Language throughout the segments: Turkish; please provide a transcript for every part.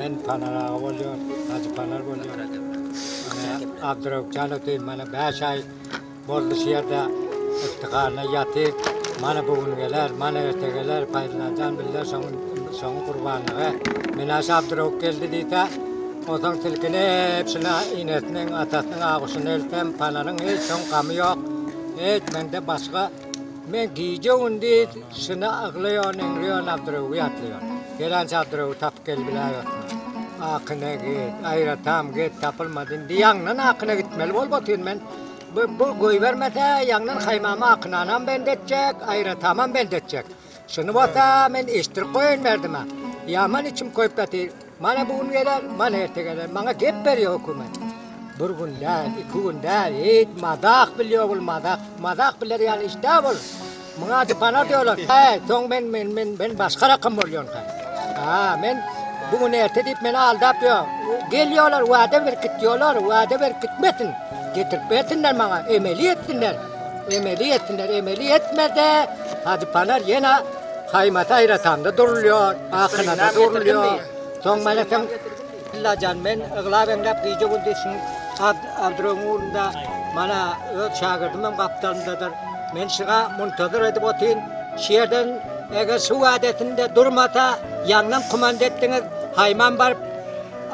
Men Panara oluyor, Hacı Panar oluyor. Abdurrahman olayım, bana 5 ay boldu şehirde iftiharına yatı. Bana bugün gelir, bana ertesi gelir, paylaşacağım bilirler son kurbanlığı. Menas Abdurrahman geldi deyte, otan tilkini hepsine inesinin, atasının ağusunu eltem, Panar'ın hiç son kamı yok. Hiç bende başka. Ben giyeceğim diye şunu ağlıyor, engriyor, Abdurrahman'ı yatlıyor. Gelen Abdurrahman'ı tapıp gel bile yok. Akına git, ayratam git, tapılmadın diyanın akına gitmeli bol batıyım ben. Bu koy vermese yanın kaymağımı akınanam ben edecek, ayratamam ben edecek. Şunu bata ben iştir koyun verdim ha. Yaman içim koyup batır. Bana bugün gelir, bana ertesi gelir. Bana gep veriyor hükümet. Bir gün değil, 2 gün değil, hiç madak biliyor bul madak. Madak bilir yani işte bul. Bana bana diyorlar. Hey, son ben başka rakam oluyorum. Ha, ben bugün ertesi deyip beni aldırıyor. Geliyorlar, vade ver git diyorlar, vade ver gitmesin. Getirip etsinler bana, emeli etsinler. Emeli etmedi. Hacı Panar yine Haymat ayratamda duruluyor, akınada duruluyor. Son bana sen, can ben ıglaben rap giyeceğim desin. Abdurrahman'ın da bana şagirdim kaptanımdadır. Ben şığa muntadır edip otayım. Şehirden eğer su adetinde durmata yandan kumanda ettiniz. Hayman var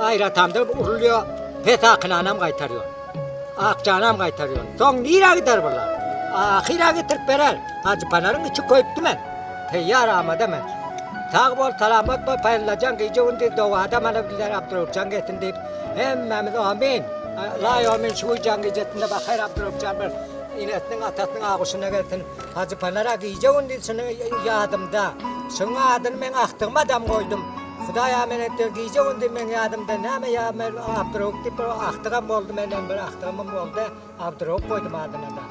ayratamda uruluyor. Pet akınanam kaytarıyor. Akcanam kaytarıyor. Son nire gider bunlar. Ahire getirip verer. Hacı Panar'ın içi koyuptu ben. Teyyar ama demek. Tağ bol salamat bol paylaşacağım giyeceğim diye doğada bana bilir Abdurrahman getin deyip. Hemmemiz amin. La amin şu can giyeceğinde bakayır Abdurrahman bir inetin atasının ağusuna getin. Hacı Panar'a giyeceğim diye senin yadımda. Senin adını ben aktırmadan koydum. Xuday emanet giyeceğim diye ben yadımda. Ne ya ben Abdurrahman deyip aktıram oldu benden bir aktıramım oldu. Abdurrahman koydum adına da.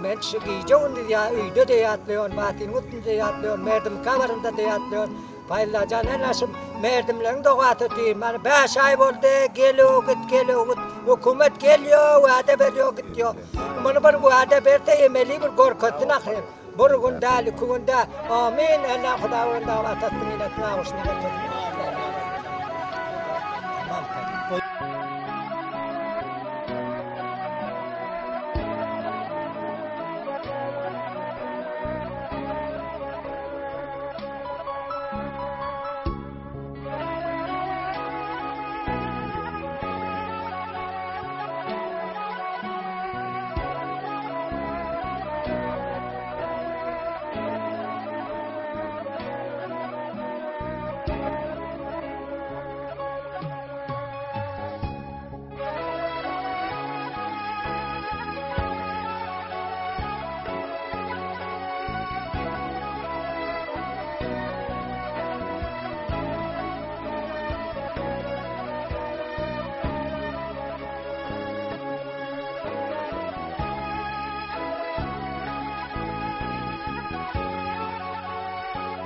Ben şu giyeceğim diye ya üyde de yatlıyor, Batin Ut'un de yatlıyor, merdim kavarında da yatlıyor. Paylaşan en nasıl merdimlerin doğat öteyim. 5 ay oldu, geliyor git. Hükümet geliyor, vade veriyor gidiyor. Bunu bir vade verdi, emeli bir korkutun akıyım. Bir gün değil, 2 gün değil. Amin. Allah Xudavan'da atasını iletine ağusunu getirdi.